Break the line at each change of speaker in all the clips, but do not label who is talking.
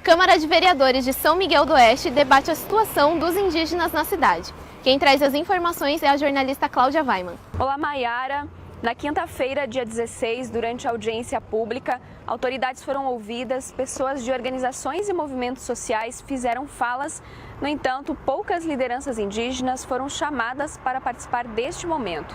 Câmara de Vereadores de São Miguel do Oeste debate a situação dos indígenas na cidade. Quem traz as informações é a jornalista Cláudia Weiman.
Olá, Maiara. Na quinta-feira, dia 16, durante a audiência pública, autoridades foram ouvidas, pessoas de organizações e movimentos sociais fizeram falas. No entanto, poucas lideranças indígenas foram chamadas para participar deste momento.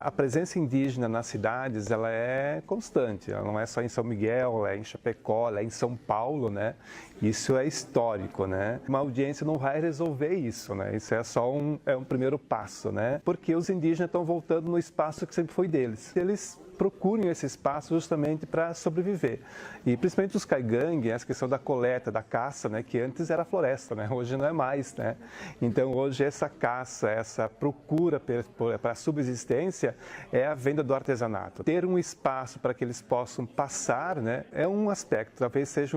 A presença indígena nas cidades, ela é constante, ela não é só em São Miguel, ela é em Chapecó, ela é em São Paulo, né? Isso é histórico, né? Uma audiência não vai resolver isso, né? Isso é só um primeiro passo, né? Porque os indígenas estão voltando no espaço que sempre foi deles. Eles procuram esse espaço justamente para sobreviver. E principalmente os caigangue, essa questão da coleta, da caça, né, que antes era floresta, né, hoje não é mais, né? Então hoje essa caça, essa procura para a subsistência é a venda do artesanato. Ter um espaço para que eles possam passar, né, é um aspecto, talvez seja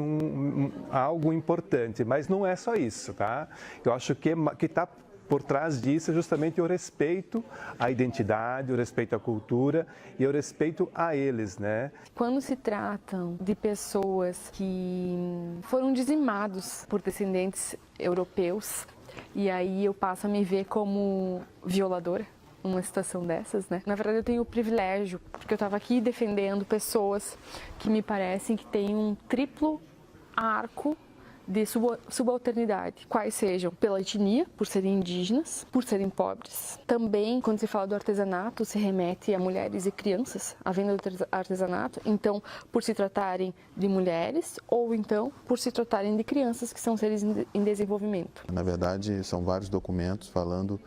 algo importante, mas não é só isso, tá? Eu acho que está por trás disso é justamente o respeito à identidade, o respeito à cultura e o respeito a eles, né?
Quando se tratam de pessoas que foram dizimados por descendentes europeus, e aí eu passo a me ver como violadora numa situação dessas, né? Na verdade eu tenho o privilégio, porque eu estava aqui defendendo pessoas que me parecem que têm um triplo arco de subalternidade, quais sejam pela etnia, por serem indígenas, por serem pobres. Também, quando se fala do artesanato, se remete a mulheres e crianças, a venda do artesanato, então, por se tratarem de mulheres ou então por se tratarem de crianças que são seres em desenvolvimento.
Na verdade, são vários documentos falando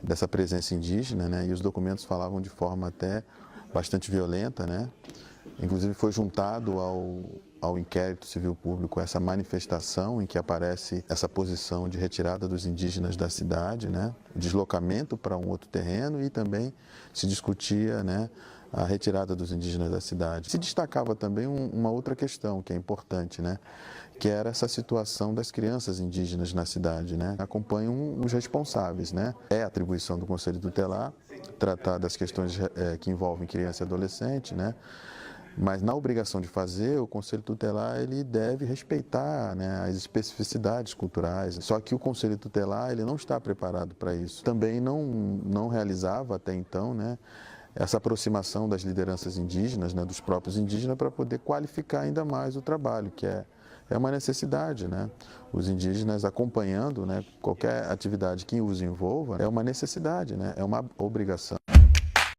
dessa presença indígena, né? E os documentos falavam de forma até bastante violenta, né? Inclusive foi juntado ao inquérito civil público essa manifestação em que aparece essa posição de retirada dos indígenas da cidade, né? Deslocamento para um outro terreno e também se discutia, né, a retirada dos indígenas da cidade. Se destacava também uma outra questão que é importante, né, que era essa situação das crianças indígenas na cidade, né? Acompanham os responsáveis, né? É atribuição do Conselho Tutelar tratar das questões que envolvem criança e adolescente, né? Mas na obrigação de fazer, o Conselho Tutelar ele deve respeitar, né, as especificidades culturais. Só que o Conselho Tutelar ele não está preparado para isso. Também não realizava até então, né, essa aproximação das lideranças indígenas, né, dos próprios indígenas, para poder qualificar ainda mais o trabalho, que é uma necessidade, né? Os indígenas acompanhando, né, qualquer atividade que os envolva é uma necessidade, né, é uma obrigação.